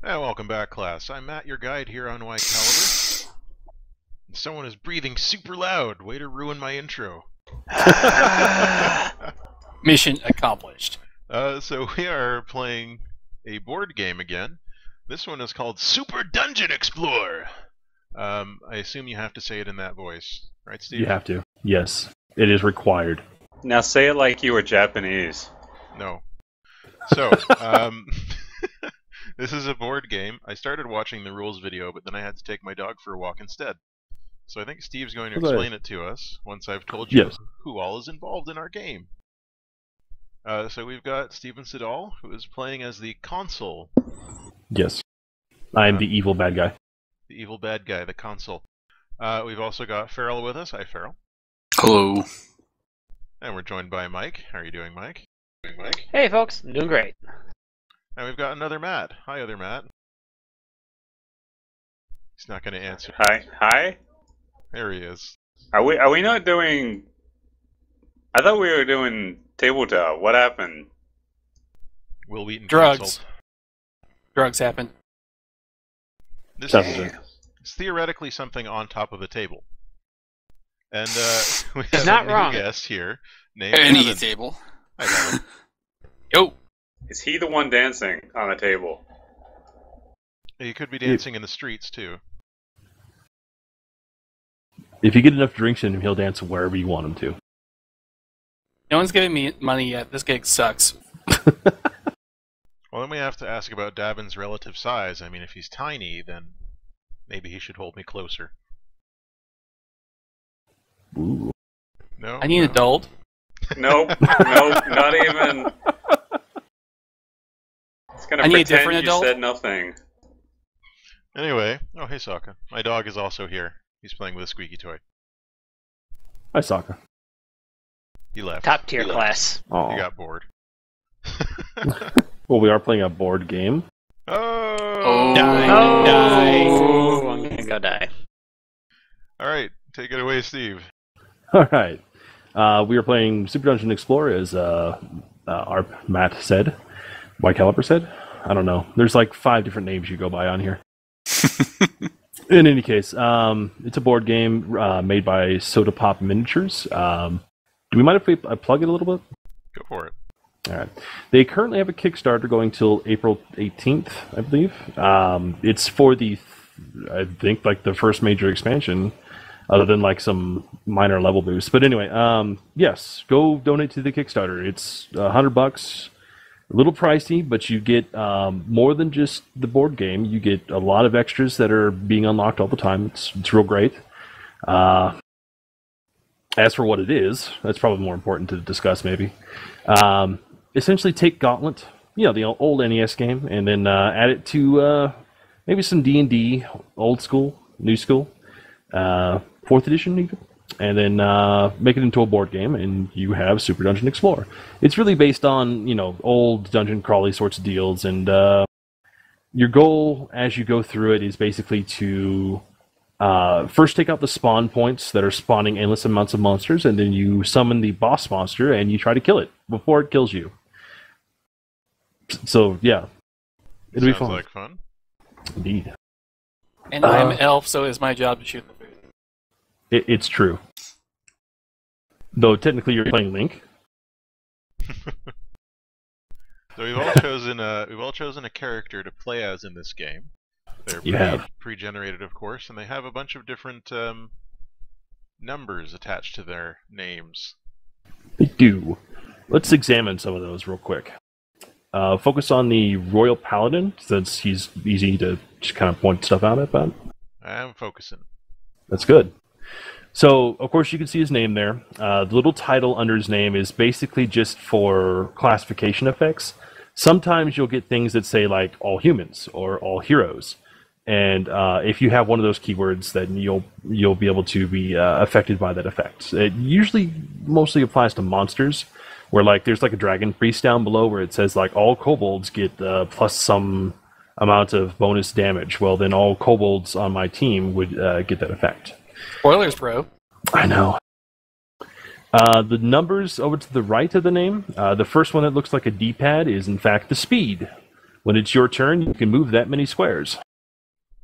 And welcome back, class. I'm Matt, your guide here on Y Caliber. Someone is breathing super loud. Way to ruin my intro. Mission accomplished. So we are playing a board game again. This one is called Super Dungeon Explorer. I assume you have to say it in that voice, right, Steve? You have to. Yes, it is required. Now say it like you were Japanese. No. So, this is a board game. I started watching the rules video, but then I had to take my dog for a walk instead. So I think Steve's going to explain it to us once I've told you who all is involved in our game. So we've got Steven Siddall, who is playing as the consul. Yes. I am the evil bad guy. The evil bad guy, the consul. We've also got Farrell with us. Hi, Farrell. Hello. And we're joined by Mike. How are you doing, Mike? Hey, folks. I'm doing great. And we've got another Matt. Hi, other Matt. He's not going to answer. Hi? There he is. Are we not doing... I thought we were doing tabletop. What happened? Will Wheaton Drugs. canceled. Drugs happen. This is theoretically something on top of a table. And we have not a new wrong. guest here named Any Evan. table. Hi, Evan. Yo. Is he the one dancing on the table? You could be dancing in the streets, too. If you get enough drinks in him, he'll dance wherever you want him to. No one's giving me money yet. This gig sucks. Well, then we have to ask about Davin's relative size. I mean, if he's tiny, then maybe he should hold me closer. Ooh. No? I need an adult. Nope, not even. It's gonna I need a pretend different you adult? said nothing. Anyway, oh, hey, Sokka. My dog is also here. He's playing with a squeaky toy. Hi, Sokka. He left. Top tier class. He Aw. got bored. Well, we are playing a board game. Oh! Die. Oh, I'm gonna go die. Alright, take it away, Steve. All right. We are playing Super Dungeon Explorer, as our Matt said. Y Caliber said? I don't know. There's like 5 different names you go by on here. In any case, it's a board game made by Soda Pop Miniatures. Do we mind if we plug it a little bit? Go for it. All right. They currently have a Kickstarter going till April 18th, I believe. It's for I think, like the first major expansion, other than like some minor level boosts. But anyway, yes, go donate to the Kickstarter. It's $100. A little pricey, but you get more than just the board game. You get a lot of extras that are being unlocked all the time. It's real great. As for what it is, that's probably more important to discuss, maybe. Essentially, take Gauntlet, the old NES game, and then add it to maybe some D&D, old school, new school, 4th edition even, and then make it into a board game, and you have Super Dungeon Explorer. It's really based on, old dungeon crawly sorts of deals, and your goal as you go through it is basically to first take out the spawn points that are spawning endless amounts of monsters, and then you summon the boss monster, and you try to kill it before it kills you. So, yeah. It'll be fun. Sounds like fun. Indeed. And I'm an elf, so it's my job to shoot the food. It's true. Though technically you're playing Link. So we've all chosen a character to play as in this game. They're pre-generated, of course, and they have a bunch of different numbers attached to their names. They do. Let's examine some of those real quick. Focus on the Royal Paladin, since he's easy to just kind of point stuff out at. But I'm focusing. That's good. So, of course, you can see his name there. The little title under his name is basically just for classification effects. Sometimes you'll get things that say, like, all humans or all heroes. And if you have one of those keywords, then you'll be able to be affected by that effect. It usually mostly applies to monsters, where like there's like a dragon priest down below where it says like all kobolds get plus some amount of bonus damage. Well, then all kobolds on my team would get that effect. Spoilers, bro. I know. The numbers over to the right of the name, the first one that looks like a D-pad is in fact the speed. When it's your turn, you can move that many squares.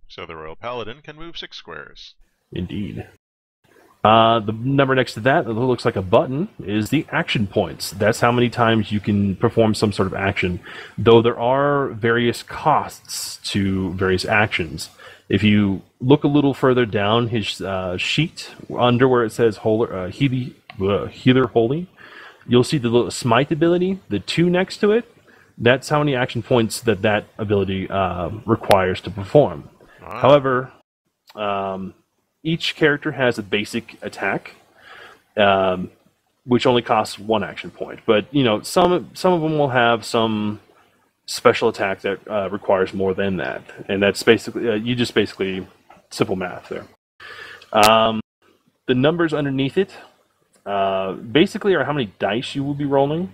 So the Royal Paladin can move 6 squares. Indeed. The number next to that looks like a button is the action points. That's how many times you can perform some sort of action, though there are various costs to various actions. If you look a little further down his sheet, under where it says Healer Holy, you'll see the little Smite ability, the 2 next to it. That's how many action points that ability requires to perform. Wow. However, each character has a basic attack, which only costs 1 action point. But some of them will have some special attack that requires more than that, and that's basically you just basically simple math there. The numbers underneath it basically are how many dice you will be rolling.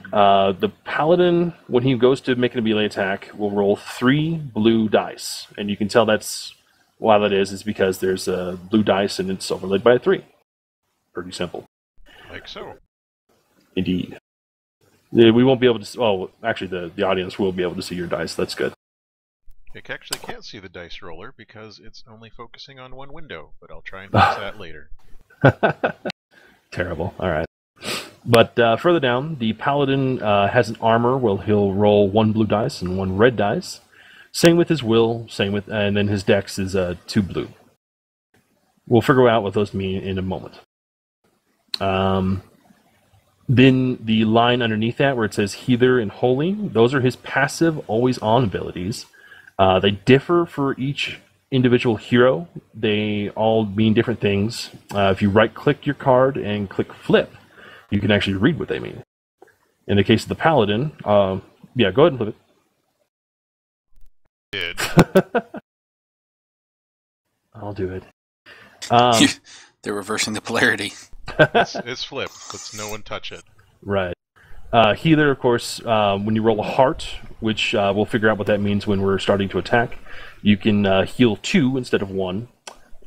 The Paladin, when he goes to make an melee attack, will roll 3 blue dice, and you can tell that's why that is because there's a blue dice and it's overlaid by a 3. Pretty simple. Like so. Indeed. We won't be able to. Oh, actually, the audience will be able to see your dice. That's good. I actually can't see the dice roller because it's only focusing on one window, but I'll try and fix that later. Terrible. All right. But further down, the Paladin has an armor where he'll roll 1 blue dice and 1 red dice. Same with his will, and then his dex is 2 blue. We'll figure out what those mean in a moment. Then the line underneath that where it says Healer and Holy, those are his passive, always-on abilities. They differ for each individual hero. They all mean different things. If you right-click your card and click Flip, you can actually read what they mean. In the case of the Paladin, yeah, go ahead and flip it. I'll do it. They're reversing the polarity. It's flipped. Let's no one touch it. Right. Healer, of course, when you roll a heart, which we'll figure out what that means when we're starting to attack, you can heal 2 instead of 1.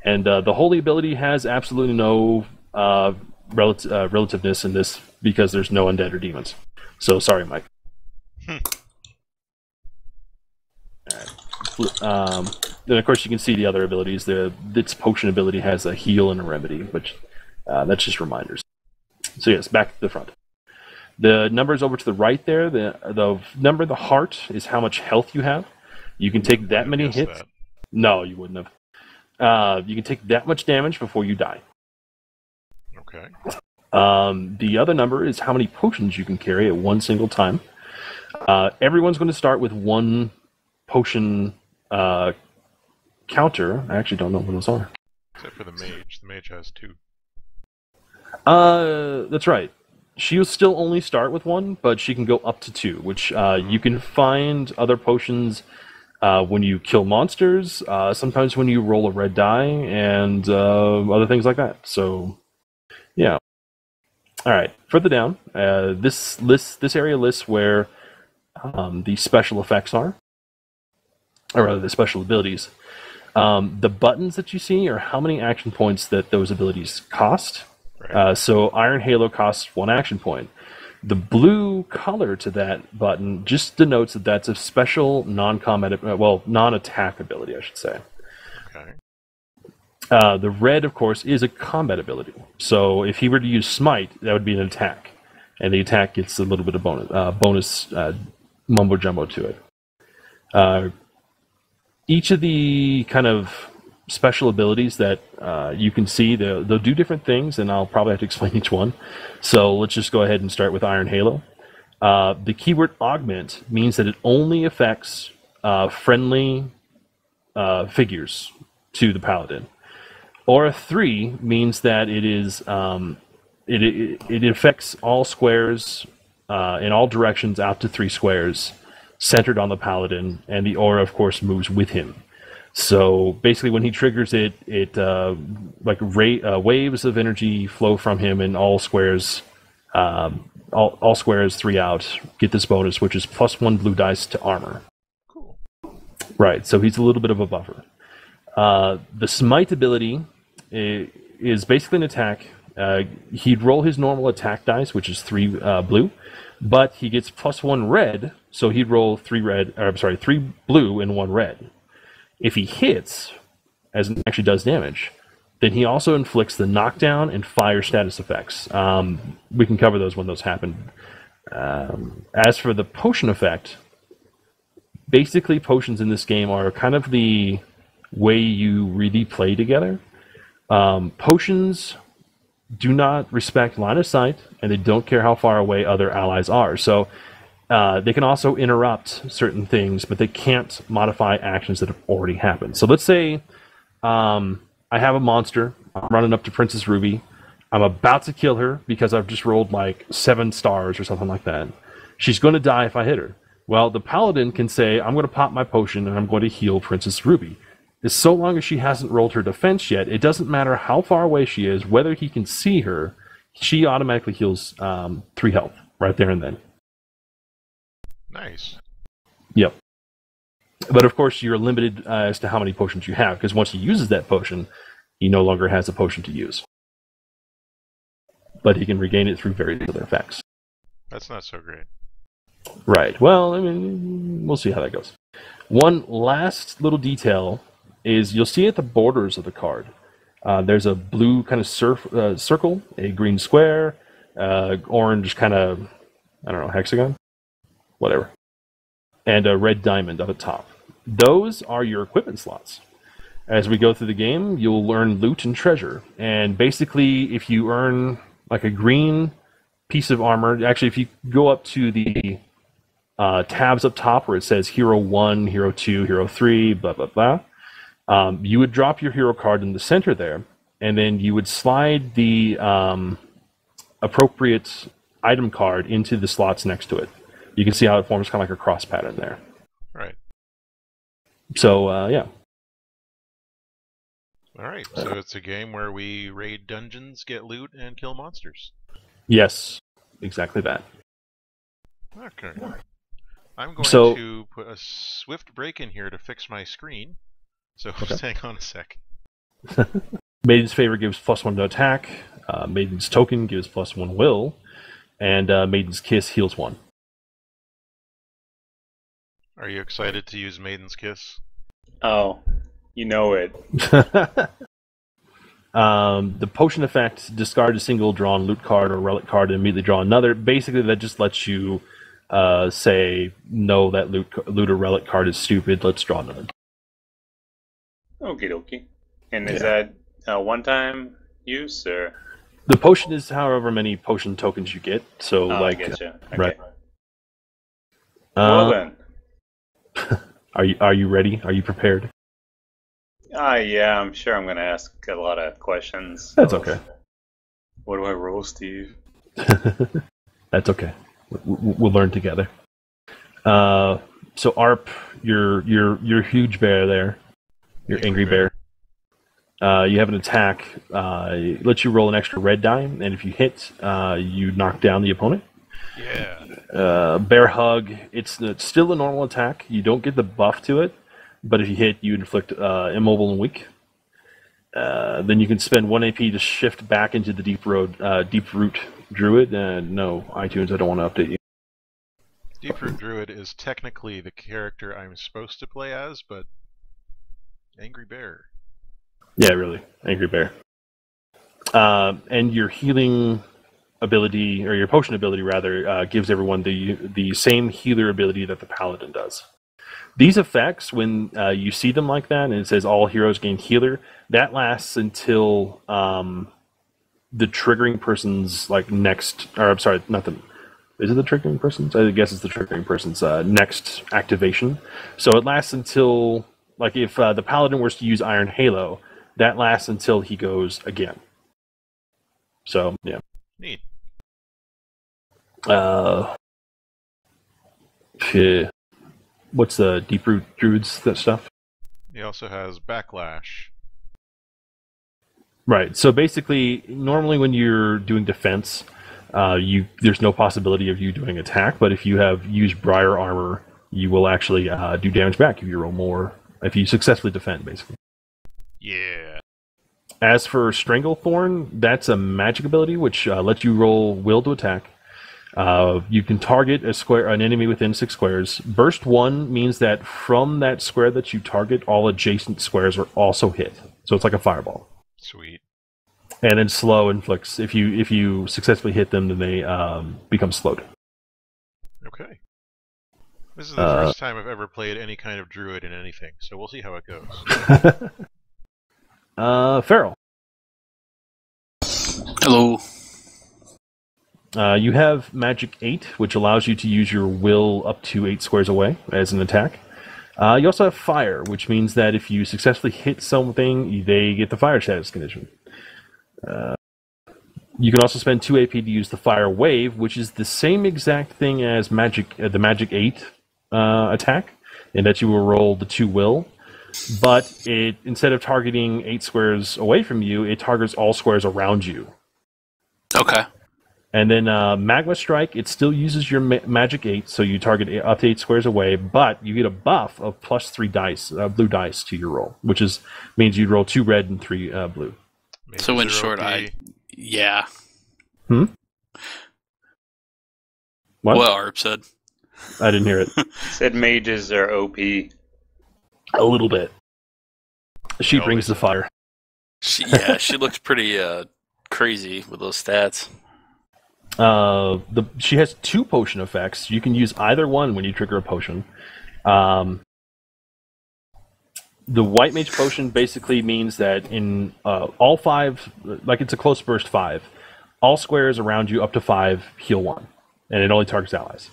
And the Holy ability has absolutely no relativeness in this because there's no undead or demons. So, sorry, Mike. Then, of course, you can see the other abilities. Its potion ability has a heal and a remedy, which that's just reminders. So, yes, back to the front. The numbers over to the right there, the number of the heart is how much health you have. You can take that many hits. That. No, you wouldn't have. You can take that much damage before you die. Okay. The other number is how many potions you can carry at one single time. Everyone's going to start with 1 potion counter. I actually don't know what those are. Except for the mage. The mage has 2. That's right. She'll still only start with 1, but she can go up to 2, which you can find other potions when you kill monsters, sometimes when you roll a red die, and other things like that. So, yeah. All right. Further down, this area lists where the special effects are, or rather, the special abilities. The buttons that you see are how many action points that those abilities cost. Right. So Iron Halo costs 1 action point. The blue color to that button just denotes that that's a special non-attack ability, I should say. Okay. The red, of course, is a combat ability. So if he were to use Smite, that would be an attack. And the attack gets a little bit of bonus mumbo-jumbo to it. Each of the kind of special abilities that you can see, they'll do different things, and I'll probably have to explain each one. So let's just go ahead and start with Iron Halo. The keyword augment means that it only affects friendly figures to the Paladin. Aura 3 means that it is it affects all squares in all directions out to 3 squares centered on the Paladin, and the aura, of course, moves with him. So basically, when he triggers it, waves of energy flow from him, and all squares, all squares 3 out get this bonus, which is +1 blue dice to armor. Cool. Right. So he's a little bit of a buffer. The Smite ability is basically an attack. He'd roll his normal attack dice, which is 3 blue, but he gets +1 red, so he'd roll 3 blue and 1 red. If he hits, as it actually does damage, then he also inflicts the knockdown and fire status effects. We can cover those when those happen. As for the potion effect, basically potions in this game are kind of the way you really play together. Potions do not respect line of sight, and they don't care how far away other allies are. So they can also interrupt certain things, but they can't modify actions that have already happened. So let's say I have a monster. I'm running up to Princess Ruby. I'm about to kill her because I've just rolled like 7 stars or something like that. She's going to die if I hit her. Well, the paladin can say, I'm going to pop my potion and I'm going to heal Princess Ruby. So long as she hasn't rolled her defense yet, it doesn't matter how far away she is, whether he can see her, she automatically heals 3 health right there and then. Nice. Yep. But of course, you're limited as to how many potions you have, because once he uses that potion, he no longer has a potion to use. But he can regain it through various other effects. That's not so great. Right. Well, I mean, we'll see how that goes. One last little detail is you'll see at the borders of the card, there's a blue kind of circle, a green square, orange kind of, I don't know, hexagon? Whatever. And a red diamond up at top. Those are your equipment slots. As we go through the game, you'll earn loot and treasure. And basically, if you earn like a green piece of armor, actually, if you go up to the tabs up top where it says Hero 1, Hero 2, Hero 3, blah, blah, blah, you would drop your hero card in the center there, and then you would slide the appropriate item card into the slots next to it. You can see how it forms kind of like a cross pattern there. Right. So, yeah. Alright, so it's a game where we raid dungeons, get loot, and kill monsters. Yes, exactly that. Okay. I'm going to put a swift break in here to fix my screen. So just hang on a sec. Maiden's Favor gives +1 to attack. Maiden's Token gives +1 will. And Maiden's Kiss heals 1. Are you excited to use Maiden's Kiss? Oh, you know it. The potion effect, discard a single drawn loot card or relic card and immediately draw another. Basically, that just lets you say, no, that loot or relic card is stupid, let's draw another. Okie dokie. And is that a one-time use, or? The potion is however many potion tokens you get. So, like, I getcha. Okay. Right. Well then. Are you ready? Are you prepared? Yeah, I'm sure I'm going to ask a lot of questions. That's okay. What do I roll, Steve? That's okay. We'll learn together. So Arp, your huge bear there. Your angry bear. You have an attack. It lets you roll an extra red die, and if you hit, you knock down the opponent. Yeah. Bear Hug. It's still a normal attack. You don't get the buff to it, but if you hit, you inflict immobile and weak. Then you can spend 1 AP to shift back into the Deep Root Druid. No, iTunes, I don't want to update you. Deep Root Druid is technically the character I'm supposed to play as, but Angry Bear. Yeah, really. Angry Bear. And your healing ability, or your potion ability rather, gives everyone the same healer ability that the Paladin does. These effects, when you see them like that, and it says all heroes gain healer, that lasts until the triggering person's next, or I'm sorry, not the. Is it the triggering person's? I guess it's the triggering person's next activation. So it lasts until, like, if the Paladin was to use Iron Halo, that lasts until he goes again. So, yeah. Neat. What's the Deep Root Druids, that stuff? He also has Backlash. Right. So basically, normally when you're doing defense, there's no possibility of you doing attack, but if you have used Briar Armor, you will actually do damage back if you roll more, if you successfully defend, basically. Yeah. As for Stranglethorn, that's a magic ability which lets you roll will to attack. You can target an enemy within 6 squares. Burst 1 means that from that square that you target, all adjacent squares are also hit. So it's like a fireball. Sweet. And then slow inflicts. If you successfully hit them, then they become slowed. Okay. This is the first time I've ever played any kind of druid in anything, so we'll see how it goes. Farrell. Hello. You have Magic 8, which allows you to use your will up to 8 squares away as an attack. You also have Fire, which means that if you successfully hit something, they get the Fire status condition. You can also spend 2 AP to use the Fire Wave, which is the same exact thing as the Magic 8 attack, in that you will roll the 2 will, but instead of targeting 8 squares away from you, it targets all squares around you. Okay. And then Magma Strike, it still uses your Magic 8, so you target up to 8 squares away, but you get a buff of +3 dice, blue dice to your roll, which means you roll 2 red and 3 blue. So in short, yeah. What? What Arp said. I didn't hear it. Said mages are OP. A little bit. She brings the fire. She looks pretty crazy with those stats. She has 2 potion effects. You can use either one when you trigger a potion. The White Mage potion basically means that in all 5, like it's a close burst 5, all squares around you up to 5 heal 1, and it only targets allies.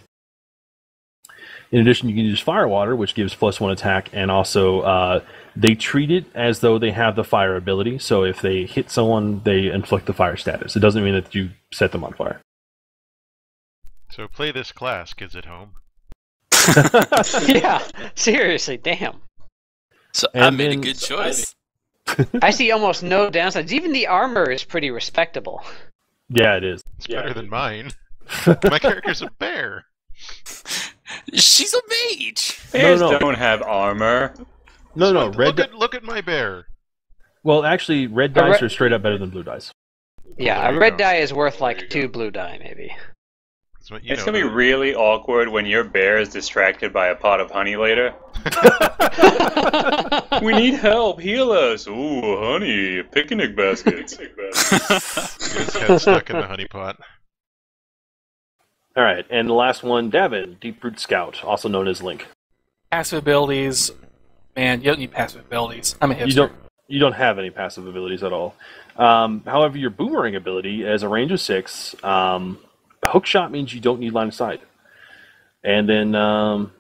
In addition, you can use Fire Water, which gives +1 attack, and also they treat it as though they have the fire ability, so if they hit someone, they inflict the fire status. It doesn't mean that you set them on fire. So play this class, kids at home. Yeah, seriously, damn. So I made a good choice. I see almost no downsides. Even the armor is pretty respectable. Yeah, it is. It's better than mine. My character's a bear. She's a mage. Bears don't have armor. No, Look at my bear. Well, actually, red dice are straight up better than blue dice. Yeah, a red die is worth like 2 blue die, maybe. It's gonna be really awkward when your bear is distracted by a pot of honey later. We need help. Heal us. Ooh, honey, picnic baskets. Get his head stuck in the honey pot. All right, and the last one, Davin, Deep Root Scout, also known as Link. Passive abilities, man, you don't need passive abilities. I'm a hipster. You don't have any passive abilities at all. However, your Boomerang ability has a range of 6. Hook Shot means you don't need line of sight. And then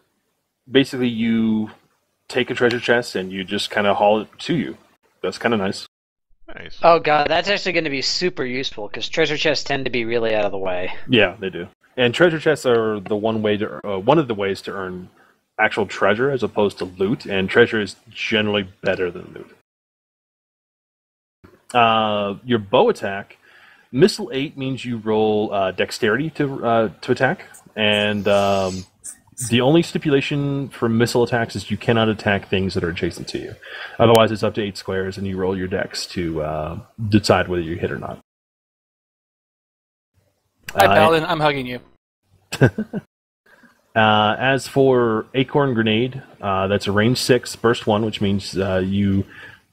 basically you take a treasure chest and you just kind of haul it to you. That's kind of nice. Nice. Oh god, that's actually going to be super useful because treasure chests tend to be really out of the way. Yeah, they do. And treasure chests are the one of the ways to earn actual treasure as opposed to loot, and treasure is generally better than loot. Your bow attack, Missile 8 means you roll dexterity to attack, and the only stipulation for missile attacks is you cannot attack things that are adjacent to you. Otherwise, it's up to 8 squares, and you roll your dex to decide whether you hit or not. Hi, Paladin, I'm hugging you. As for Acorn Grenade, that's a range 6, burst 1, which means you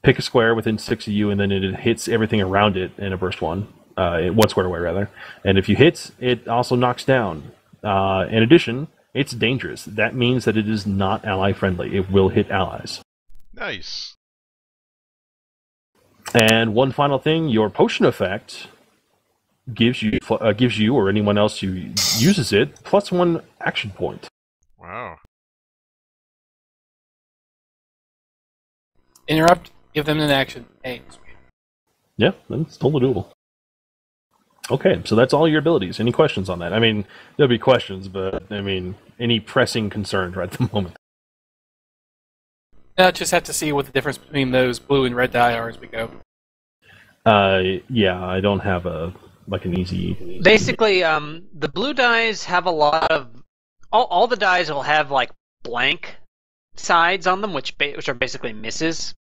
pick a square within 6 of you, and then it hits everything around it in a burst 1. 1 square away, rather. And if you hit, it also knocks down. In addition, it's dangerous. That means that it is not ally-friendly. It will hit allies. Nice. And one final thing, your potion effect gives you or anyone else who uses it +1 action point. Wow. Interrupt, give them an action. Hey, sweet. Yeah, that's totally doable. Okay, so that's all your abilities. Any questions on that? I mean, there'll be questions, but I mean, any pressing concerns right at the moment? Now, just have to see what the difference between those blue and red die are as we go. Yeah, I don't have an easy. Basically, the blue dies have a lot of all the dies will have like blank sides on them, which are basically misses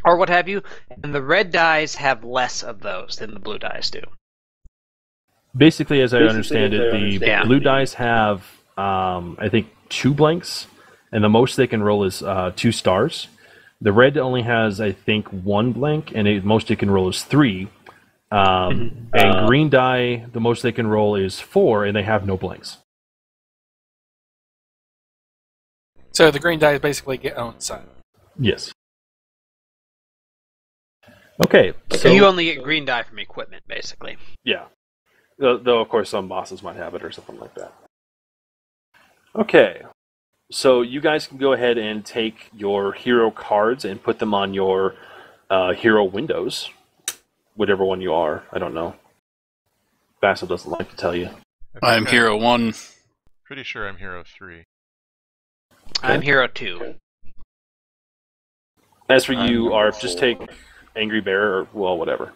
or what have you, and the red dies have less of those than the blue dies do. Basically, as I understand it, the Yeah. blue dice have, I think, 2 blanks, and the most they can roll is 2 stars. The red only has, I think, 1 blank, and the most it can roll is 3. And green die, the most they can roll is 4, and they have no blanks. So the green dice basically get owned side. Yes. Okay. So you only get green die from equipment, basically. Yeah. Though, of course, some bosses might have it or something like that. Okay. So you guys can go ahead and take your hero cards and put them on your hero windows. Whatever one you are. I don't know. Vassal doesn't like to tell you. I'm hero 1. Pretty sure I'm hero 3. Okay. I'm hero 2. As for you, Arp, just take Angry Bear or, well, whatever.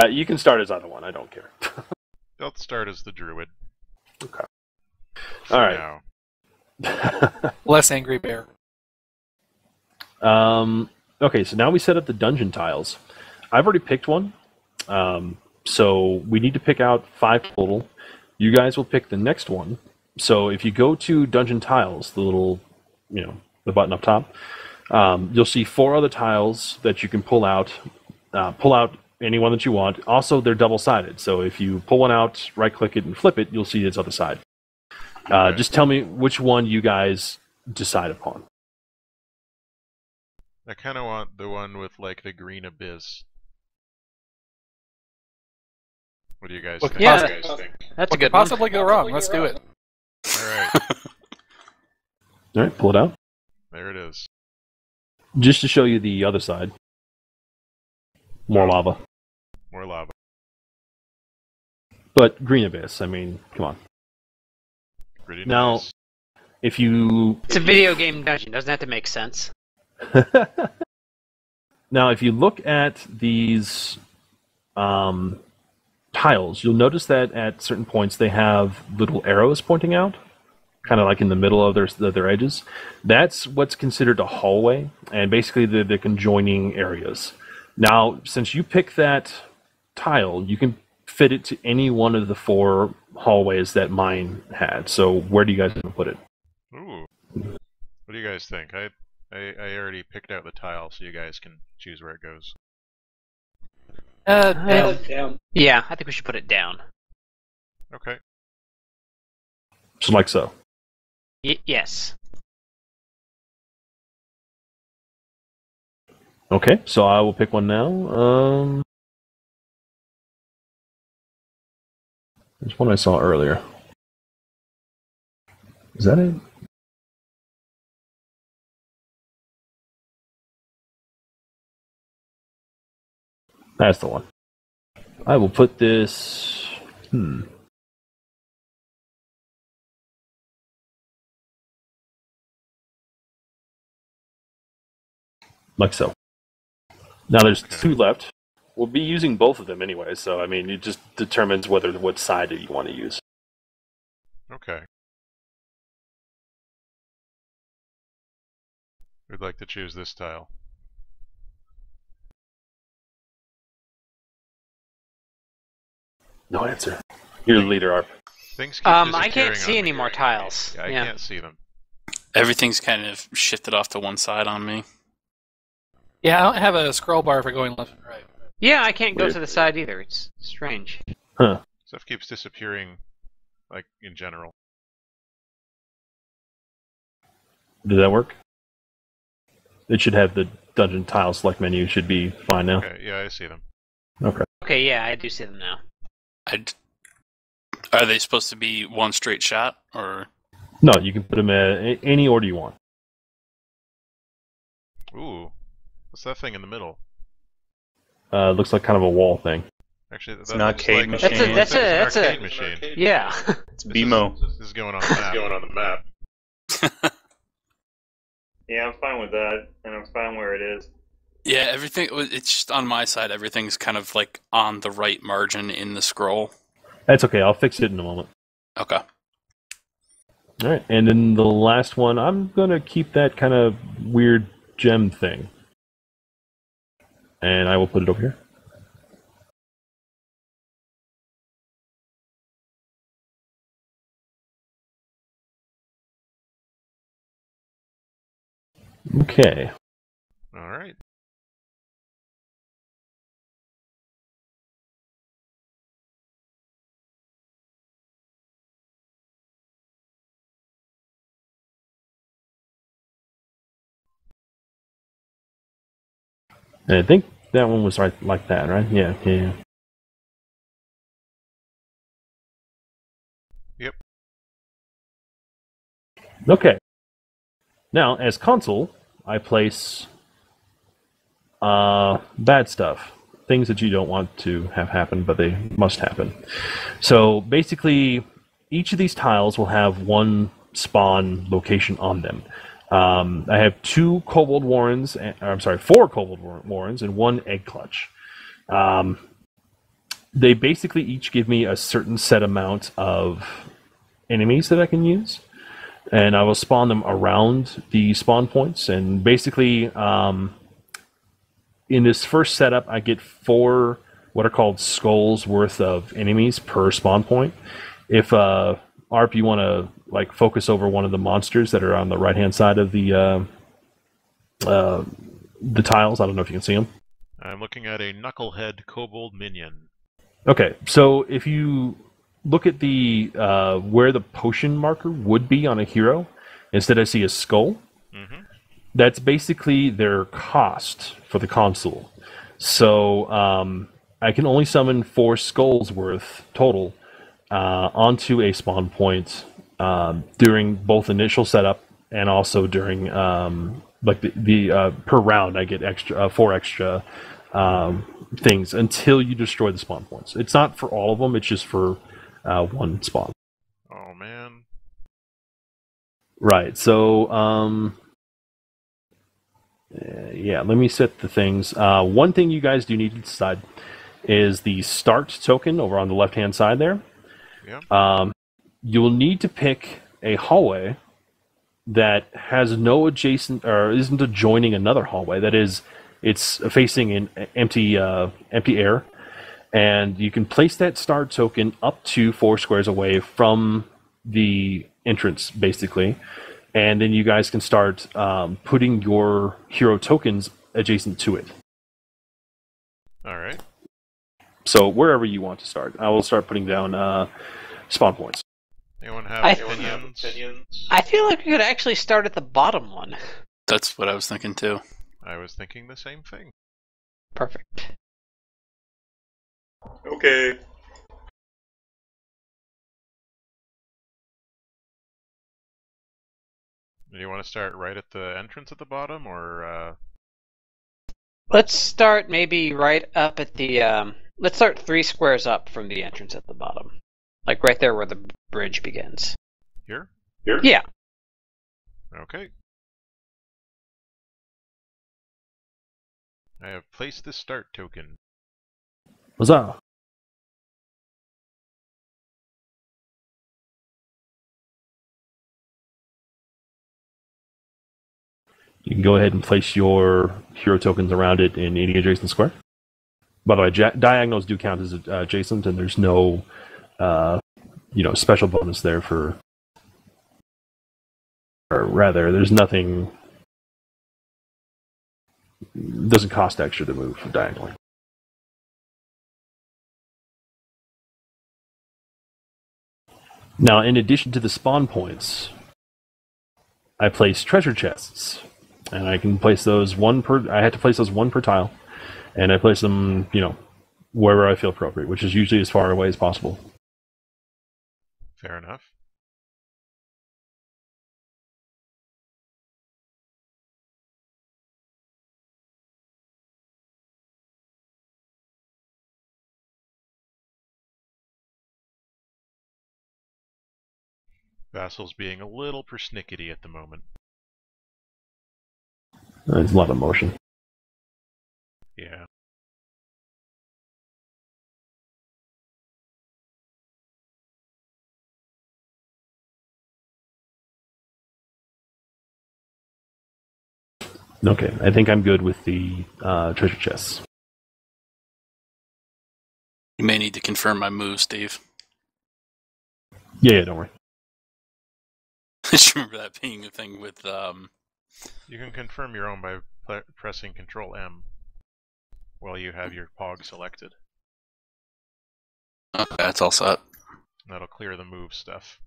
You can start as either one. I don't care. I'll start as the druid. Okay. For All right. now. Less angry bear. Okay, so now we set up the dungeon tiles. I've already picked one. So we need to pick out 5 total. You guys will pick the next one. So if you go to dungeon tiles, the little, the button up top, you'll see 4 other tiles that you can pull out. Pull out any one that you want. Also, they're double-sided. So if you pull one out, right-click it, and flip it, you'll see its other side. Okay. Just tell me which one you guys decide upon. I kind of want the one with, like, the green abyss. What do you guys think? Yeah, What do you guys think? that's a What good could one. possibly go wrong? Let's do it. Alright, All right, pull it out. there it is. Just to show you the other side. More lava. More lava. But green abyss, I mean, come on. Pretty Now- nice. If you... It's a video game dungeon. Doesn't have to make sense. Now, if you look at these tiles, you'll notice that at certain points they have little arrows pointing out, kind of like in the middle of their edges. That's what's considered a hallway, and basically the conjoining areas. Now, since you pick that tile, you can fit it to any one of the 4 hallways that mine had. So where do you guys want to put it? Ooh. What do you guys think? I already picked out the tile, so you guys can choose where it goes. Down. Yeah, I think we should put it down. Okay. So like so. Yes. Okay, so I will pick one now. There's one I saw earlier. Is that it? That's the one. I will put this... Like so. Now there's 2 left. We'll be using both of them anyway, so I mean, it just determines what side you want to use. Okay. We'd like to choose this tile. No answer. You're the leader, Arp. Things keep I can't disappearing see on any me more right tiles. now. I Yeah. can't see them. Everything's kind of shifted off to one side on me. Yeah, I don't have a scroll bar for going left and right. Yeah, I can't go Weird. to the side either. It's strange. Huh. Stuff keeps disappearing, like, in general. Did that work? It should have the dungeon tile select menu. Should be fine now. Okay, yeah, I see them. Okay. Okay, yeah, I do see them now. Are they supposed to be one straight shot, or? No, you can put them in any order you want. Ooh. What's that thing in the middle? Looks like kind of a wall thing. Actually, that an looks arcade like machine. That's an a- arcade machine. Yeah. It's BMO. This is going on the map. Yeah, I'm fine with that, and I'm fine where it is. Yeah, everything. It's just on my side. Everything's kind of like on the right margin in the scroll. That's okay. I'll fix it in a moment. Okay. All right. And then the last one, I'm going to keep that kind of weird gem thing. And I will put it over here. Okay. All right. And I think that one was right like that, right? Yeah. Yep. Okay. Now, as console, I place bad stuff. Things that you don't want to have happen, but they must happen. So basically, each of these tiles will have one spawn location on them. I have 2 Kobold Warrens, four Kobold Warrens and 1 Egg Clutch. They basically each give me a certain set amount of enemies that I can use, and I will spawn them around the spawn points. And basically, in this first setup, I get 4 what are called skulls worth of enemies per spawn point. If ARP, you want to like focus over one of the monsters that are on the right hand side of the tiles, I don't know if you can see them. I'm looking at a Knucklehead Kobold Minion. Okay, so if you look at the where the potion marker would be on a hero, instead I see a skull. Mm-hmm. That's basically their cost for the console. So I can only summon 4 skulls worth total onto a spawn point during both initial setup and also during like the per round. I get 4 extra things until you destroy the spawn points. It's not for all of them. It's just for one spawn. Oh man. Right. So yeah, let me set the things. One thing you guys do need to decide is the start token over on the left-hand side there. Yeah. You will need to pick a hallway that has no adjacent or isn't adjoining another hallway. That is, it's facing an empty air, and you can place that start token up to 4 squares away from the entrance, basically. And then you guys can start putting your hero tokens adjacent to it. All right. So wherever you want to start, I will start putting down spawn points. Anyone have opinions? I feel like we could actually start at the bottom one. That's what I was thinking too. I was thinking the same thing. Perfect. Okay. Do you want to start right at the entrance at the bottom, or? Let's start maybe right up at the. Let's start 3 squares up from the entrance at the bottom, like right there where the bridge begins. Here? Yeah. Okay. I have placed the start token. Huzzah! You can go ahead and place your hero tokens around it in any adjacent square. By the way, diagonals do count as adjacent, and there's no, special bonus there for. Or rather, there's nothing. It doesn't cost extra to move diagonally. Now, in addition to the spawn points, I place treasure chests. And I can place those I had to place those 1 per tile. And I place them, wherever I feel appropriate, which is usually as far away as possible. Fair enough. Vassal's being a little persnickety at the moment. There's a lot of motion. Yeah. Okay, I think I'm good with the treasure chests. You may need to confirm my move, Steve. Yeah, don't worry. I just remember that being a thing with You can confirm your own by pressing Control M while you have your POG selected. Okay, that's all set. That'll clear the move stuff.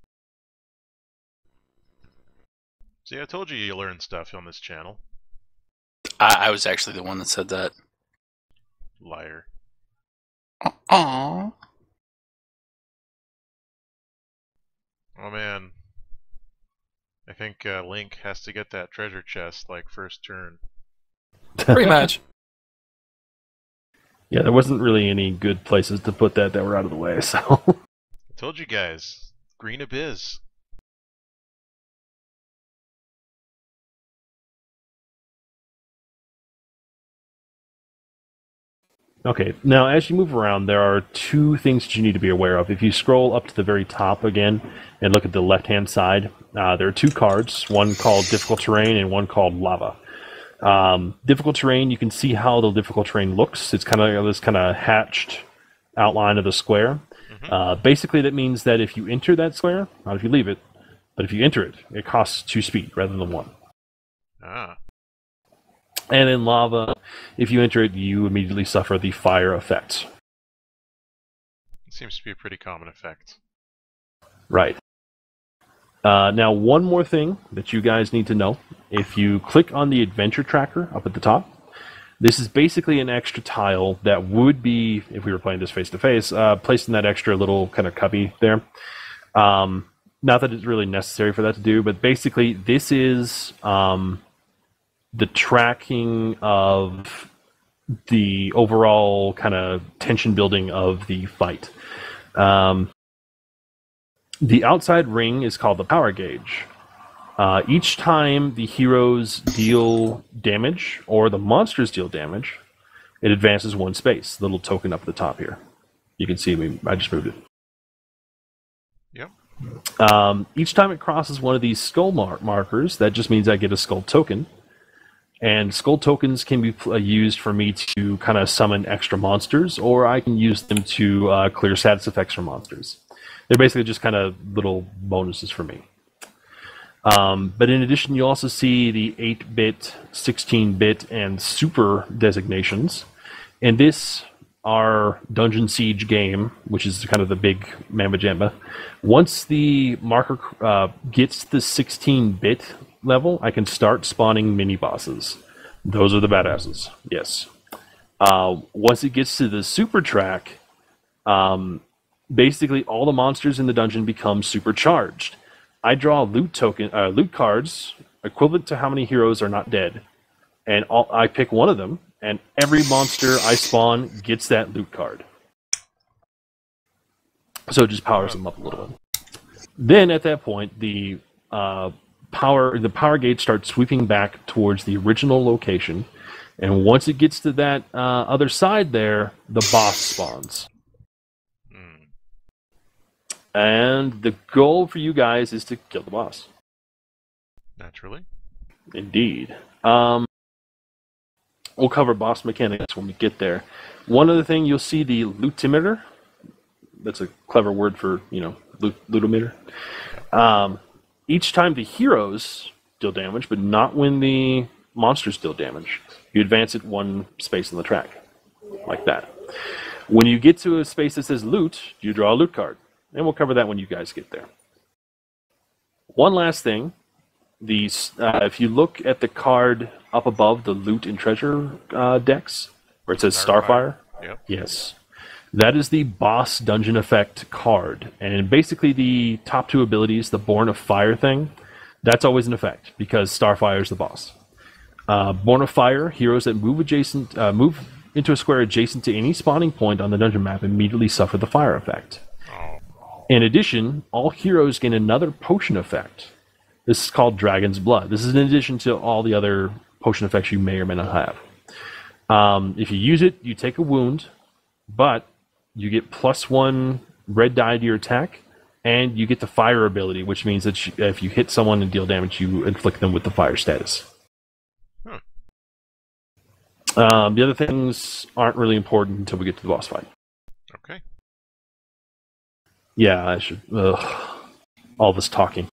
See, I told you learn stuff on this channel. I was actually the one that said that. Liar. Aww. Oh man. I think Link has to get that treasure chest like first turn. Pretty much. Yeah, there wasn't really any good places to put that were out of the way, so... I told you guys. Green Abyss. Okay, now as you move around, there are two things that you need to be aware of. If you scroll up to the very top again and look at the left-hand side, there are two cards, one called Difficult Terrain and one called Lava. Difficult Terrain, you can see how the difficult terrain looks. It's kind of this kind of hatched outline of the square. Mm-hmm. Basically, that means that if you enter that square, not if you leave it, but if you enter it, it costs 2 speed rather than 1. Ah. And in Lava, if you enter it, you immediately suffer the fire effect. It seems to be a pretty common effect. Right. Now, one more thing that you guys need to know. If you click on the adventure tracker up at the top, this is basically an extra tile that would be, if we were playing this face-to-face, placed in that extra little kind of cubby there. Not that it's really necessary for that to do, but basically this is the tracking of the overall kind of tension building of the fight. The outside ring is called the power gauge. Each time the heroes deal damage, or the monsters deal damage, it advances 1 space. The little token up at the top here. You can see me, I just moved it. Yep. Each time it crosses one of these skull markers, that just means I get a skull token. And skull tokens can be used for me to kind of summon extra monsters, or I can use them to clear status effects for monsters. They're basically just kind of little bonuses for me. But in addition, you also see the 8-bit, 16-bit, and super designations. And this, our Dungeon Siege game, which is kind of the big Mamba Jamba, once the marker gets the 16-bit level, I can start spawning mini-bosses. Those are the badasses, yes. Once it gets to the super track, basically all the monsters in the dungeon become supercharged. I draw loot cards equivalent to how many heroes are not dead, and I pick one of them, and every monster I spawn gets that loot card. So it just powers them up a little bit. Then at that point, the power gauge starts sweeping back towards the original location, and once it gets to that other side there, the boss spawns. And the goal for you guys is to kill the boss. Naturally. Indeed. We'll cover boss mechanics when we get there. One other thing, you'll see the lootimeter. That's a clever word for, lootometer. Each time the heroes deal damage, but not when the monsters deal damage, you advance it 1 space on the track. Like that. When you get to a space that says loot, you draw a loot card. And we'll cover that when you guys get there. One last thing. If you look at the card up above the loot and treasure decks, where it says Starfire, yep. Yes. That is the boss dungeon effect card. And basically the top 2 abilities, the Born of Fire thing, that's always an effect, because Starfire is the boss. Born of Fire, heroes that move into a square adjacent to any spawning point on the dungeon map immediately suffer the fire effect. In addition, all heroes gain another potion effect. This is called Dragon's Blood. This is in addition to all the other potion effects you may or may not have. If you use it, you take a wound, but you get +1 red die to your attack, and you get the fire ability, which means that if you hit someone and deal damage, you inflict them with the fire status. The other things aren't really important until we get to the boss fight. Okay. Yeah, I should. All this talking.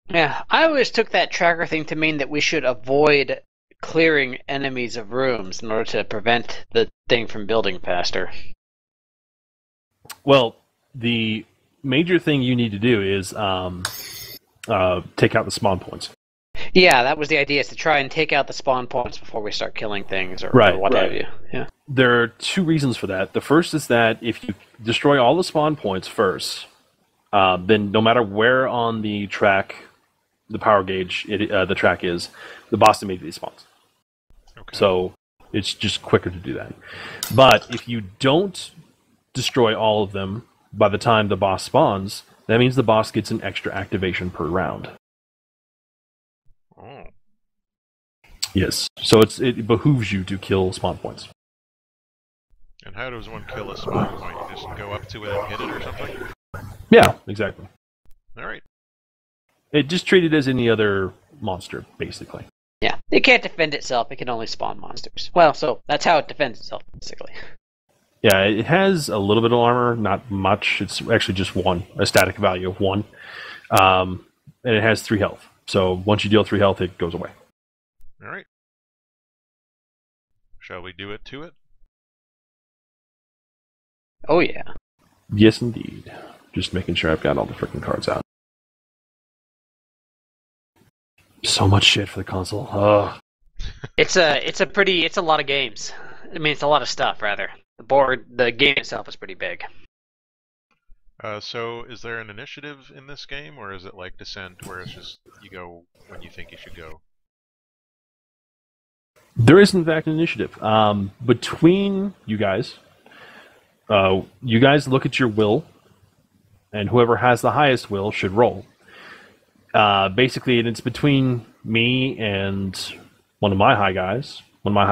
Yeah, I always took that tracker thing to mean that we should avoid clearing enemies of rooms in order to prevent the thing from building faster. Well, the major thing you need to do is take out the spawn points. Yeah, that was the idea, is to try and take out the spawn points before we start killing things or what have you. Yeah. There are two reasons for that. The first is that if you destroy all the spawn points first, then no matter where on the track, the power gauge, the track is, the boss immediately spawns. Okay. So it's just quicker to do that. But if you don't destroy all of them by the time the boss spawns, that means the boss gets an extra activation per round. Oh. Yes. So it behooves you to kill spawn points. And how does one kill a spawn point? You just go up to it and hit it or something? Yeah, exactly. Alright. It just treated as any other monster, basically. Yeah. It can't defend itself, it can only spawn monsters. Well, so that's how it defends itself, basically. Yeah, it has a little bit of armor, not much. It's actually just one, a static value of 1. And it has 3 health. So once you deal 3 health, it goes away. Alright. Shall we do it to it? Oh, yeah. Yes, indeed. Just making sure I've got all the freaking cards out. So much shit for the console. Ugh. It's a lot of games. I mean, it's a lot of stuff, rather. The game itself is pretty big. So is there an initiative in this game, or is it like Descent, where it's just you go when you think you should go? There is, in fact, an initiative. Between you guys look at your will, and whoever has the highest will should roll. Basically, it's between me and one of my high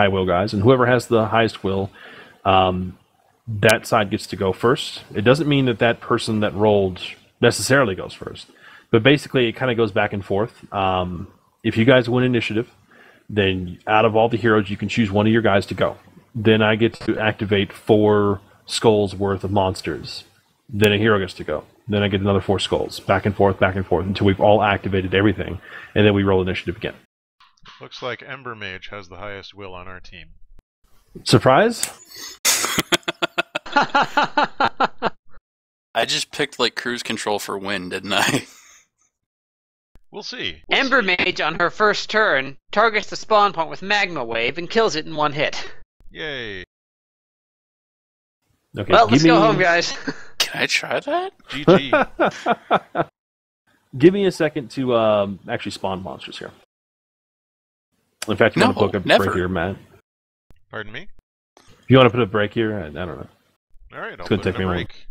will guys, and whoever has the highest will, that side gets to go first. It doesn't mean that person that rolled necessarily goes first, but basically it kind of goes back and forth. If you guys win initiative, then out of all the heroes, you can choose one of your guys to go. Then I get to activate 4 skulls worth of monsters. Then a hero gets to go. Then I get another 4 skulls. Back and forth, until we've all activated everything. And then we roll initiative again. Looks like Ember Mage has the highest will on our team. Surprise? I just picked like cruise control for win, didn't I? We'll see. Ember Mage, on her first turn, targets the spawn point with Magma Wave and kills it in 1 hit. Yay. Okay, well, let's go home, guys. Can I try that? GG. Give me a second to actually spawn monsters here. In fact, you want to put a break here, Matt? Pardon me? If you want to put a break here, I don't know. Alright, I'll it's going to put take in me a a break. moment.